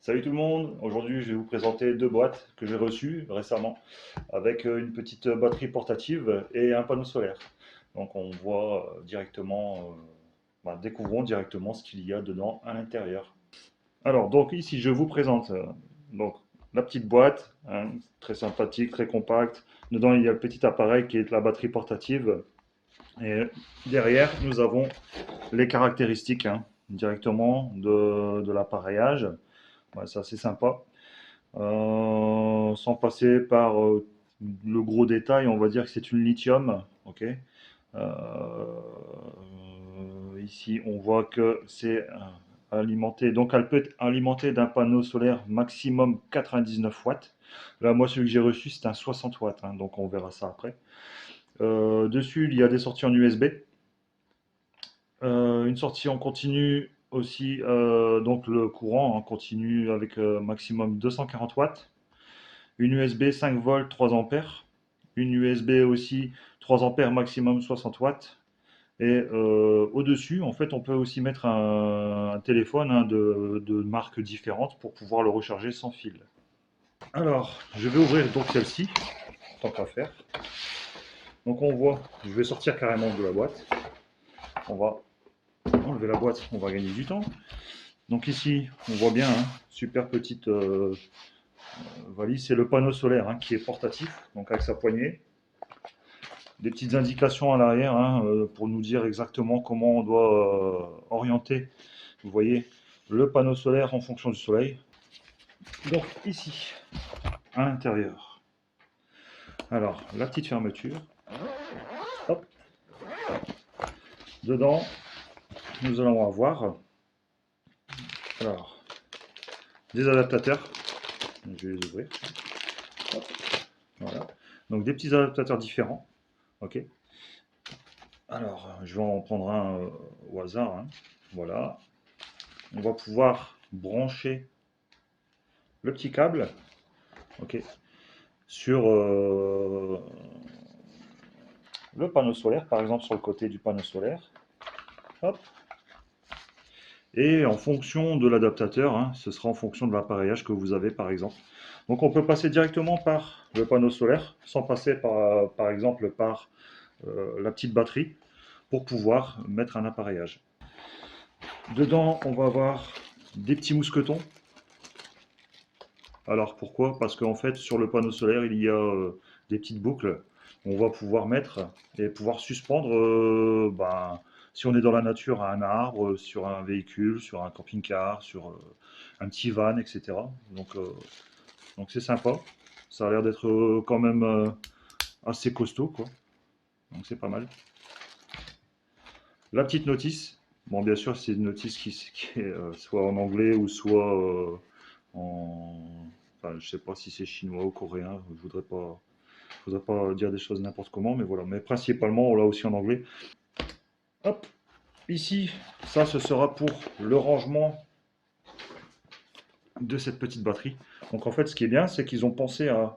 Salut tout le monde, aujourd'hui je vais vous présenter deux boîtes que j'ai reçues récemment avec une petite batterie portative et un panneau solaire. Donc on voit directement, découvrons directement ce qu'il y a dedans à l'intérieur. Alors donc ici je vous présente donc la petite boîte, hein, très sympathique, très compacte. Dedans il y a le petit appareil qui est la batterie portative et derrière nous avons les caractéristiques directement de l'appareillage. Ouais, c'est assez sympa. Sans passer par le gros détail, on va dire que c'est une lithium. Ok. Ici, on voit que c'est alimenté. Donc, elle peut être alimentée d'un panneau solaire maximum 99 watts. Là, moi, celui que j'ai reçu, c'est un 60 watts. Donc, on verra ça après. Dessus, il y a des sorties en USB. Une sortie en continu aussi, donc le courant en continu avec maximum 240 watts. Une USB 5 volts 3 ampères. Une USB aussi 3 ampères maximum 60 watts. Et au-dessus, en fait, on peut aussi mettre un téléphone de marques différentes pour pouvoir le recharger sans fil. Alors, je vais ouvrir donc celle-ci, tant qu'à faire. Donc on voit, je vais sortir carrément de la boîte. On va enlever la boîte, on va gagner du temps. Donc ici, on voit bien, super petite valise, c'est le panneau solaire qui est portatif, donc avec sa poignée. Des petites indications à l'arrière pour nous dire exactement comment on doit orienter, vous voyez, le panneau solaire en fonction du soleil. Donc ici, à l'intérieur, alors la petite fermeture, hop, dedans, nous allons avoir alors, des adaptateurs, je vais les ouvrir, hop, voilà, donc des petits adaptateurs différents, ok. Alors, je vais en prendre un au hasard, voilà, on va pouvoir brancher le petit câble, ok, sur le panneau solaire, par exemple sur le côté du panneau solaire. Hop. Et en fonction de l'adaptateur, ce sera en fonction de l'appareillage que vous avez par exemple. Donc on peut passer directement par le panneau solaire, sans passer par exemple par la petite batterie, pour pouvoir mettre un appareillage. Dedans, on va avoir des petits mousquetons. Alors pourquoi? Parce qu'en fait, sur le panneau solaire, il y a des petites boucles. On va pouvoir mettre et pouvoir suspendre, si on est dans la nature, à un arbre, sur un véhicule, sur un camping-car, sur un petit van, etc. Donc c'est sympa. Ça a l'air d'être quand même assez costaud, quoi. Donc c'est pas mal. La petite notice. Bon, bien sûr, c'est une notice qui est soit en anglais ou soit en... Enfin, je sais pas si c'est chinois ou coréen. Je voudrais pas dire des choses n'importe comment, mais voilà. Mais principalement, on l'a aussi en anglais. Hop, ici, ça, ce sera pour le rangement de cette petite batterie. Donc en fait, ce qui est bien, c'est qu'ils ont pensé à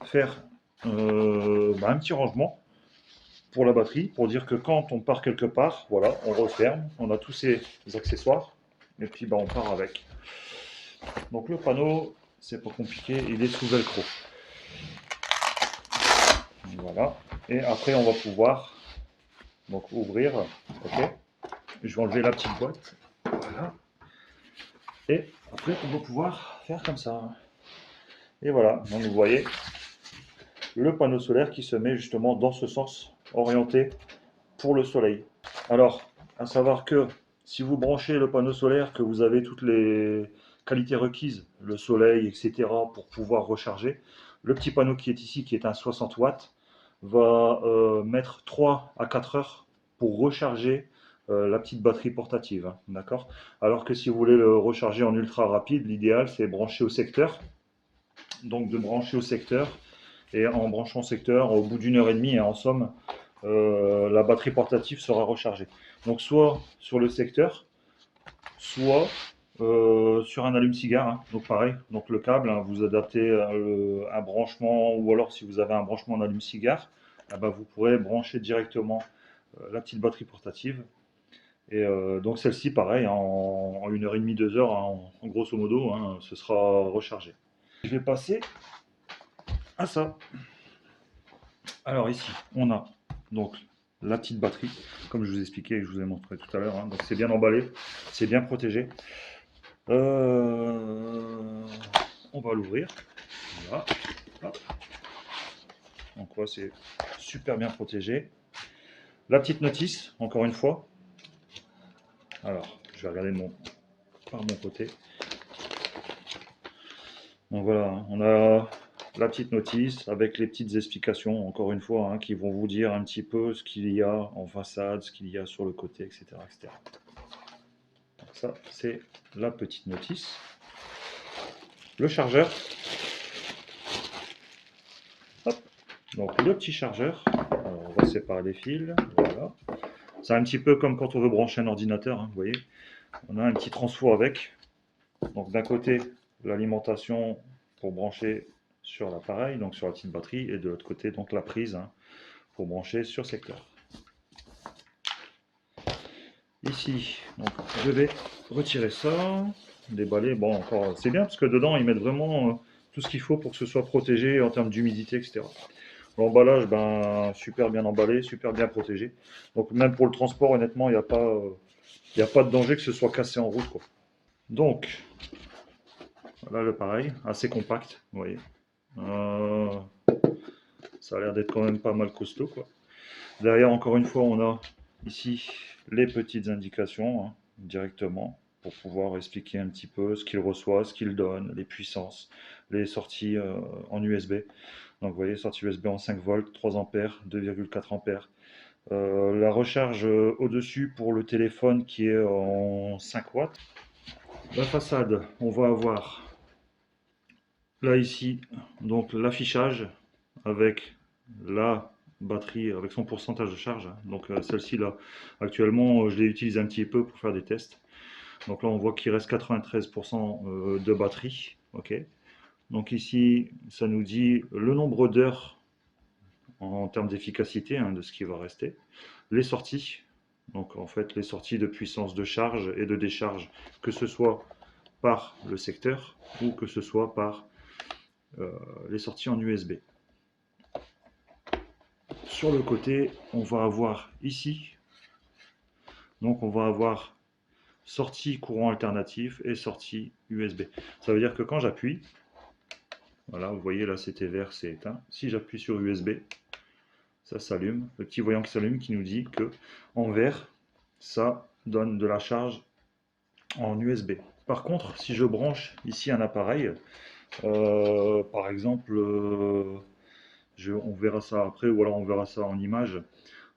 faire un petit rangement pour la batterie, pour dire que quand on part quelque part, voilà, on referme, on a tous ces accessoires, et puis on part avec. Donc le panneau, c'est pas compliqué, il est sous velcro. Voilà. Et après, on va pouvoir donc ouvrir. Ok. Je vais enlever la petite boîte. Voilà. Et après, on va pouvoir faire comme ça. Et voilà. Donc vous voyez le panneau solaire qui se met justement dans ce sens, orienté pour le soleil. Alors, à savoir que si vous branchez le panneau solaire, que vous avez toutes les qualités requises, le soleil, etc., pour pouvoir recharger, le petit panneau qui est ici, qui est un 60 watts, va mettre 3 à 4 heures pour recharger la petite batterie portative. D'accord. Alors que si vous voulez le recharger en ultra rapide, l'idéal c'est brancher au secteur. Donc de brancher au secteur, et en branchant au secteur, au bout d'une heure et demie, en somme, la batterie portative sera rechargée. Donc soit sur le secteur, soit sur un allume-cigare. Donc pareil, donc le câble, vous adaptez un branchement, ou alors si vous avez un branchement en allume-cigare, vous pourrez brancher directement la petite batterie portative Et donc celle-ci, pareil, hein, en 1h30, 2 heures, hein, en grosso modo, hein, ce sera rechargé. Je vais passer à ça. Alors ici, on a donc la petite batterie, comme je vous expliquais et que je vous ai montré tout à l'heure. Hein. Donc c'est bien emballé, c'est bien protégé. On va l'ouvrir. Voilà. Hop. Donc quoi, c'est super bien protégé. La petite notice, encore une fois. Alors, je vais regarder par mon côté. Donc voilà, hein, on a la petite notice avec les petites explications, encore une fois, hein, qui vont vous dire un petit peu ce qu'il y a en façade, ce qu'il y a sur le côté, etc. etc. Donc ça, c'est la petite notice. Le chargeur. Hop. Donc le petit chargeur. Alors, on va séparer les fils. Voilà. C'est un petit peu comme quand on veut brancher un ordinateur, hein, vous voyez. On a un petit transfo avec. Donc d'un côté, l'alimentation pour brancher sur l'appareil, donc sur la petite batterie, et de l'autre côté, donc la prise, hein, pour brancher sur secteur. Ici, donc, je vais retirer ça, déballer. Bon, encore, c'est bien parce que dedans, ils mettent vraiment tout ce qu'il faut pour que ce soit protégé en termes d'humidité, etc. L'emballage, ben, super bien emballé, super bien protégé. Donc, même pour le transport, honnêtement, il n'y a pas de danger que ce soit cassé en route, quoi. Donc, voilà le pareil, assez compact, vous voyez. Euh, Ça a l'air d'être quand même pas mal costaud, quoi. Derrière, encore une fois, on a ici les petites indications, hein, directement pour pouvoir expliquer un petit peu ce qu'il reçoit, ce qu'il donne, les puissances, les sorties en USB. Donc vous voyez, sortie USB en 5 volts, 3 ampères, 2,4 ampères. La recharge au-dessus pour le téléphone qui est en 5 watts. La façade, on va avoir là ici donc l'affichage avec la batterie avec son pourcentage de charge. Donc celle-ci là, actuellement je l'ai utilisée un petit peu pour faire des tests. Donc là on voit qu'il reste 93% de batterie. Ok. Donc ici ça nous dit le nombre d'heures en termes d'efficacité, hein, de ce qui va rester. Les sorties. Donc en fait les sorties de puissance de charge et de décharge, que ce soit par le secteur ou que ce soit par les sorties en USB. Sur le côté, on va avoir ici, donc on va avoir sortie courant alternatif et sortie USB. Ça veut dire que quand j'appuie, voilà, vous voyez là c'était vert, c'est éteint. Si j'appuie sur USB, ça s'allume, le petit voyant qui s'allume qui nous dit que en vert, ça donne de la charge en USB. Par contre, si je branche ici un appareil, par exemple, on verra ça après, ou alors on verra ça en image.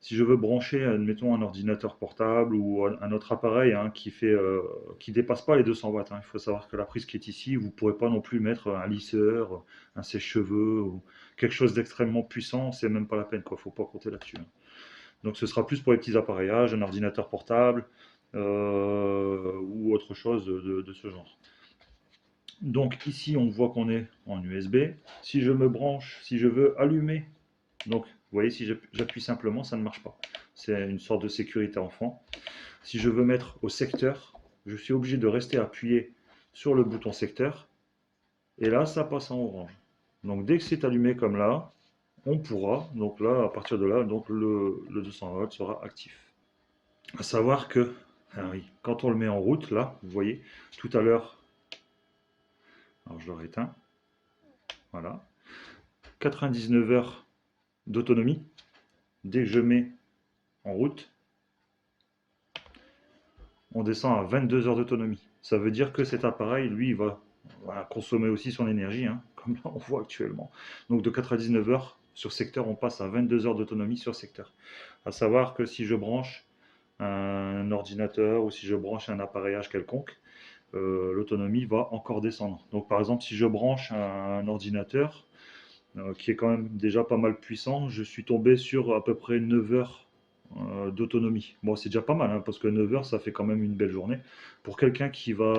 Si je veux brancher, admettons, un ordinateur portable ou un autre appareil, hein, qui dépasse pas les 200 watts, hein. Il faut savoir que la prise qui est ici, vous ne pourrez pas non plus mettre un lisseur, un sèche-cheveux ou quelque chose d'extrêmement puissant, c'est même pas la peine, quoi. Faut pas compter là-dessus, hein. Donc ce sera plus pour les petits appareillages, un ordinateur portable ou autre chose de ce genre. Donc ici, on voit qu'on est en USB. Si je me branche, si je veux allumer, donc vous voyez, si j'appuie simplement, ça ne marche pas. C'est une sorte de sécurité enfant. Si je veux mettre au secteur, je suis obligé de rester appuyé sur le bouton secteur. Et là, ça passe en orange. Donc dès que c'est allumé comme là, on pourra, donc là, à partir de là, donc le 200 volts sera actif. À savoir que, ah oui, quand on le met en route, là, vous voyez, tout à l'heure, alors je l'aurais éteint, voilà, 99 heures d'autonomie. Dès que je mets en route, on descend à 22 heures d'autonomie. Ça veut dire que cet appareil, lui, il va consommer aussi son énergie, hein, comme là on voit actuellement. Donc de 99 heures sur secteur, on passe à 22 heures d'autonomie sur secteur. À savoir que si je branche un ordinateur ou si je branche un appareillage quelconque, l'autonomie va encore descendre. Donc par exemple, si je branche un ordinateur qui est quand même déjà pas mal puissant, je suis tombé sur à peu près 9 heures d'autonomie. Bon, c'est déjà pas mal, hein, parce que 9 heures, ça fait quand même une belle journée. Pour quelqu'un qui va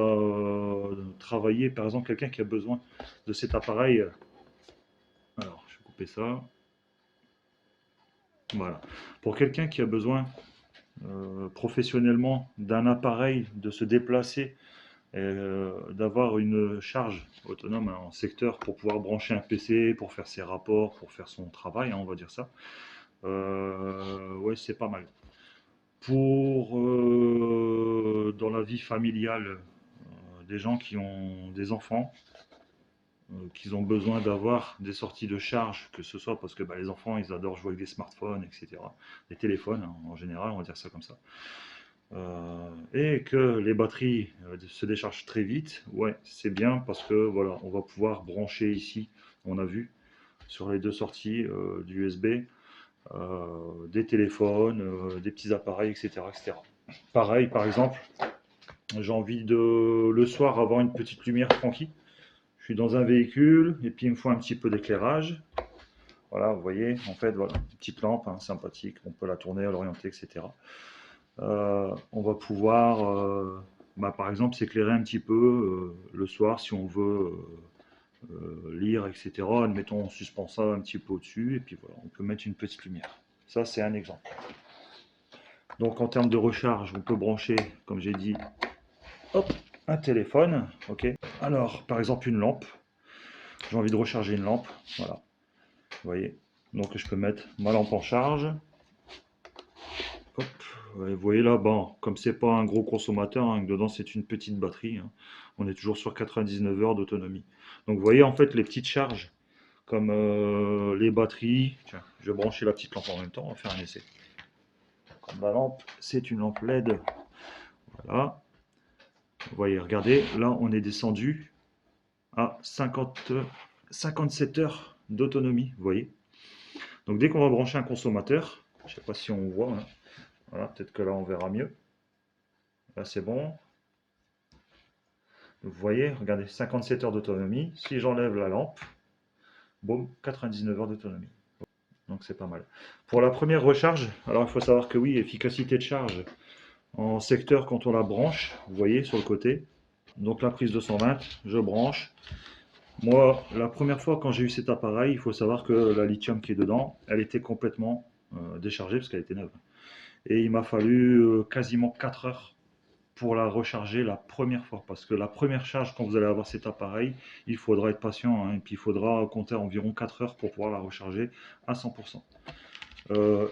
travailler, par exemple, quelqu'un qui a besoin de cet appareil, alors je vais couper ça. Voilà. Pour quelqu'un qui a besoin professionnellement d'un appareil, de se déplacer, et d'avoir une charge autonome en secteur pour pouvoir brancher un PC, pour faire ses rapports, pour faire son travail, hein, on va dire ça. Ouais, c'est pas mal. Pour dans la vie familiale, des gens qui ont des enfants, qu'ils ont besoin d'avoir des sorties de charge, que ce soit parce que bah, les enfants ils adorent jouer avec des smartphones, etc. Des téléphones hein, en général, on va dire ça comme ça. Et que les batteries se déchargent très vite, ouais, c'est bien parce que voilà, on va pouvoir brancher ici, on a vu sur les deux sorties du USB, des téléphones, des petits appareils, etc., etc. Pareil, par exemple, j'ai envie de le soir avoir une petite lumière tranquille. Je suis dans un véhicule et puis il me faut un petit peu d'éclairage. Voilà, vous voyez, en fait, voilà, une petite lampe hein, sympathique, on peut la tourner, l'orienter, etc. On va pouvoir, bah, par exemple, s'éclairer un petit peu le soir si on veut lire, etc. Admettons, on suspend ça un petit peu au-dessus et puis voilà, on peut mettre une petite lumière. Ça, c'est un exemple. Donc, en termes de recharge, on peut brancher, comme j'ai dit, hop, un téléphone. Ok. Alors, par exemple, une lampe. J'ai envie de recharger une lampe. Voilà. Vous voyez. Donc, je peux mettre ma lampe en charge. Hop. Vous voyez là, bon, comme c'est pas un gros consommateur, hein, dedans c'est une petite batterie, hein, on est toujours sur 99 heures d'autonomie. Donc vous voyez en fait les petites charges, comme les batteries. Tiens, je vais brancher la petite lampe en même temps, on va faire un essai. Comme la lampe, c'est une lampe LED. Voilà. Vous voyez, regardez, là on est descendu à 57 heures d'autonomie, vous voyez. Donc dès qu'on va brancher un consommateur, je ne sais pas si on voit, hein, voilà, peut-être que là on verra mieux. Là c'est bon. Vous voyez, regardez, 57 heures d'autonomie. Si j'enlève la lampe, boum, 99 heures d'autonomie. Donc c'est pas mal. Pour la première recharge, alors il faut savoir que oui, efficacité de charge en secteur quand on la branche, vous voyez sur le côté. Donc la prise de 120, je branche. Moi, la première fois quand j'ai eu cet appareil, il faut savoir que la lithium qui est dedans, elle était complètement déchargée parce qu'elle était neuve. Et il m'a fallu quasiment 4 heures pour la recharger la première fois. Parce que la première charge, quand vous allez avoir cet appareil, il faudra être patient. Hein, et puis il faudra compter environ 4 heures pour pouvoir la recharger à 100%.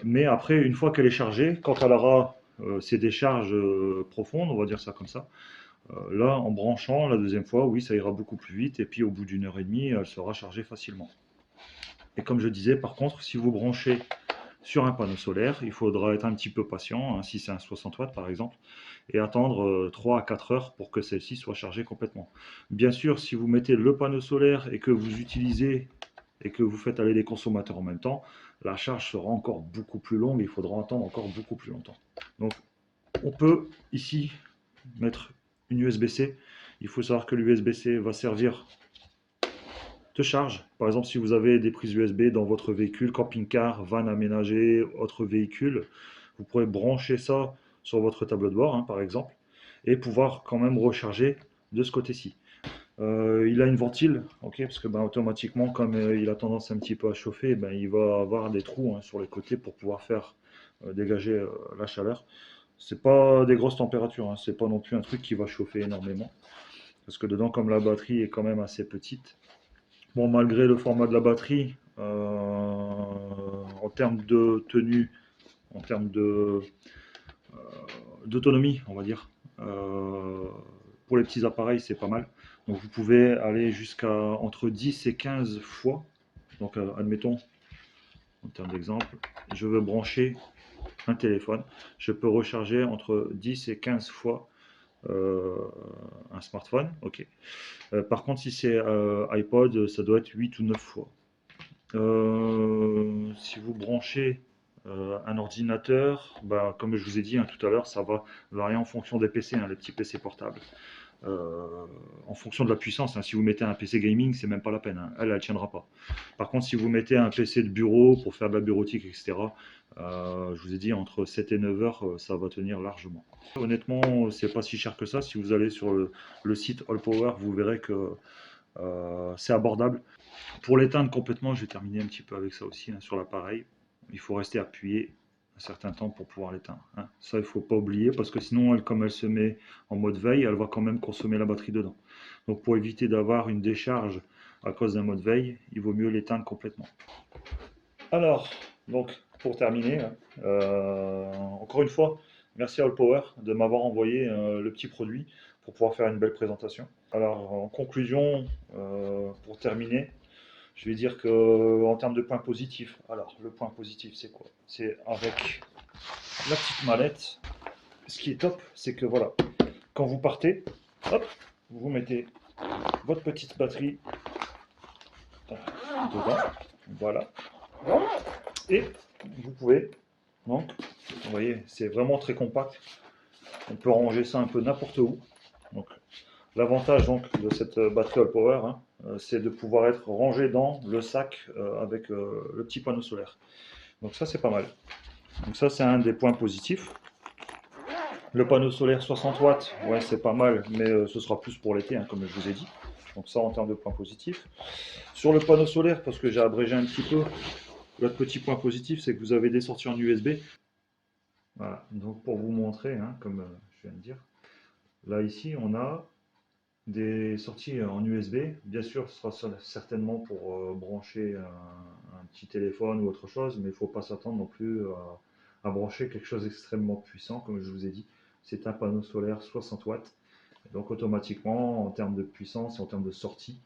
Mais après, une fois qu'elle est chargée, quand elle aura ses décharges profondes, on va dire ça comme ça, là, en branchant la deuxième fois, oui, ça ira beaucoup plus vite. Et puis au bout d'une heure et demie, elle sera chargée facilement. Et comme je disais, par contre, si vous branchez sur un panneau solaire, il faudra être un petit peu patient, hein, si c'est un 60 watts par exemple, et attendre 3 à 4 heures pour que celle-ci soit chargée complètement. Bien sûr, si vous mettez le panneau solaire et que vous utilisez et que vous faites aller les consommateurs en même temps, la charge sera encore beaucoup plus longue et il faudra attendre encore beaucoup plus longtemps. Donc on peut ici mettre une USB-C. Il faut savoir que l'USB-C va servir de charge. Par exemple, si vous avez des prises USB dans votre véhicule, camping-car, van aménagé, autre véhicule, vous pourrez brancher ça sur votre tableau de bord, hein, par exemple, et pouvoir quand même recharger de ce côté-ci. Il a une ventile, ok, parce que ben, automatiquement, comme il a tendance un petit peu à chauffer, ben, il va avoir des trous hein, sur les côtés pour pouvoir faire dégager la chaleur. C'est pas des grosses températures, hein, c'est pas non plus un truc qui va chauffer énormément, parce que dedans, comme la batterie est quand même assez petite, bon, malgré le format de la batterie, en termes de tenue, en termes d'autonomie, on va dire, pour les petits appareils, c'est pas mal. Donc vous pouvez aller jusqu'à entre 10 et 15 fois. Donc admettons, en termes d'exemple, je veux brancher un téléphone. Je peux recharger entre 10 et 15 fois un smartphone. Ok. Par contre, si c'est iPod, ça doit être 8 ou 9 fois. Si vous branchez un ordinateur, bah, comme je vous ai dit hein, tout à l'heure, ça va varier en fonction des PC, hein, les petits PC portables. En fonction de la puissance, hein, si vous mettez un PC gaming, c'est même pas la peine, hein, elle ne tiendra pas. Par contre, si vous mettez un PC de bureau pour faire de la bureautique, etc., je vous ai dit entre 7 et 9 heures, ça va tenir largement. Honnêtement, c'est pas si cher que ça. Si vous allez sur le site All Power, vous verrez que c'est abordable. Pour l'éteindre complètement, je vais terminer un petit peu avec ça aussi hein, sur l'appareil. Il faut rester appuyé certain temps pour pouvoir l'éteindre, hein. Ça, il ne faut pas oublier parce que sinon, comme elle se met en mode veille, elle va quand même consommer la batterie dedans. Donc pour éviter d'avoir une décharge à cause d'un mode veille, il vaut mieux l'éteindre complètement. Alors, donc pour terminer, hein, encore une fois, merci à AllPower de m'avoir envoyé le petit produit pour pouvoir faire une belle présentation. Alors en conclusion, pour terminer, je vais dire que en termes de points positifs, alors le point positif c'est quoi? C'est avec la petite mallette. Ce qui est top, c'est que voilà, quand vous partez, hop, vous mettez votre petite batterie dedans, voilà, et vous pouvez, donc, vous voyez, c'est vraiment très compact. On peut ranger ça un peu n'importe où. Donc, l'avantage donc de cette batterie AllPower, hein, c'est de pouvoir être rangé dans le sac avec le petit panneau solaire. Donc ça, c'est pas mal. Donc ça, c'est un des points positifs. Le panneau solaire 60 watts, ouais, c'est pas mal, mais ce sera plus pour l'été, hein, comme je vous ai dit. Donc ça, en termes de points positifs. Sur le panneau solaire, parce que j'ai abrégé un petit peu, l'autre petit point positif, c'est que vous avez des sorties en USB. Voilà, donc pour vous montrer, hein, comme je viens de dire, là ici, on a des sorties en USB. Bien sûr, ce sera certainement pour brancher un petit téléphone ou autre chose, mais il ne faut pas s'attendre non plus à brancher quelque chose d'extrêmement puissant, comme je vous ai dit. C'est un panneau solaire 60 watts. Donc automatiquement, en termes de puissance et en termes de sortie,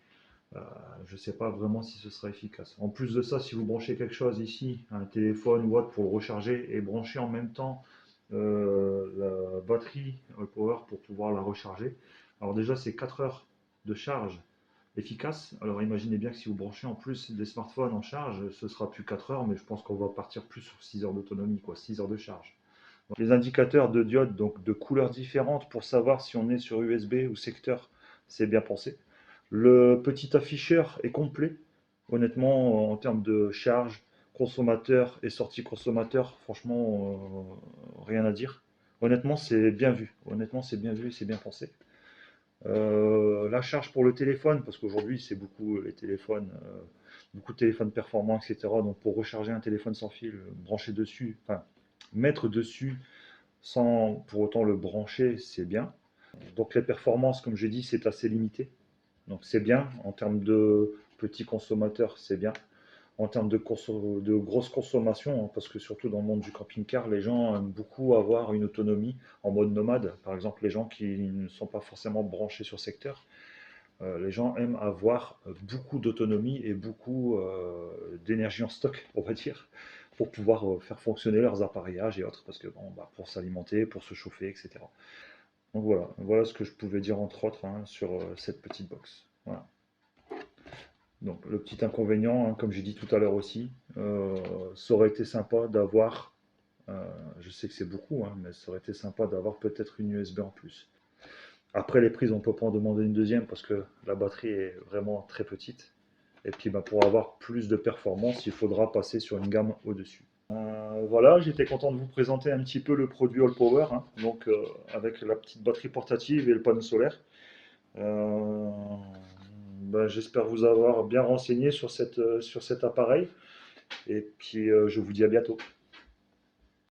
je ne sais pas vraiment si ce sera efficace. En plus de ça, si vous branchez quelque chose ici, un téléphone ou autre pour le recharger et brancher en même temps la batterie AllPower pour pouvoir la recharger. Alors déjà, c'est 4 heures de charge efficace. Alors imaginez bien que si vous branchez en plus des smartphones en charge, ce sera plus 4 heures, mais je pense qu'on va partir plus sur 6 heures d'autonomie, quoi, 6 heures de charge. Donc, les indicateurs de diode, donc de couleurs différentes pour savoir si on est sur USB ou secteur, c'est bien pensé. Le petit afficheur est complet, honnêtement, en termes de charge, consommateur et sortie consommateur, franchement, rien à dire. Honnêtement, c'est bien vu. Honnêtement, c'est bien vu et c'est bien pensé. La charge pour le téléphone, parce qu'aujourd'hui, c'est beaucoup les téléphones, beaucoup de téléphones performants, etc. Donc, pour recharger un téléphone sans fil, brancher dessus, enfin, mettre dessus sans pour autant le brancher, c'est bien. Donc, les performances, comme j'ai dit, c'est assez limité. Donc c'est bien, en termes de petits consommateurs, c'est bien. En termes de grosses consommations, hein, parce que surtout dans le monde du camping-car, les gens aiment beaucoup avoir une autonomie en mode nomade. Par exemple, les gens qui ne sont pas forcément branchés sur secteur, les gens aiment avoir beaucoup d'autonomie et beaucoup d'énergie en stock, on va dire, pour pouvoir faire fonctionner leurs appareillages et autres, parce que bon, bah, pour s'alimenter, pour se chauffer, etc. Donc voilà, voilà ce que je pouvais dire entre autres hein, sur cette petite box. Voilà. Donc le petit inconvénient, hein, comme j'ai dit tout à l'heure aussi, ça aurait été sympa d'avoir, je sais que c'est beaucoup, hein, mais ça aurait été sympa d'avoir peut-être une USB en plus. Après les prises, on ne peut pas en demander une deuxième parce que la batterie est vraiment très petite. Et puis bah, pour avoir plus de performance, il faudra passer sur une gamme au-dessus. Voilà, j'étais content de vous présenter un petit peu le produit AllPower, hein, donc avec la petite batterie portative et le panneau solaire. Euh, ben, j'espère vous avoir bien renseigné sur cet appareil et puis je vous dis à bientôt.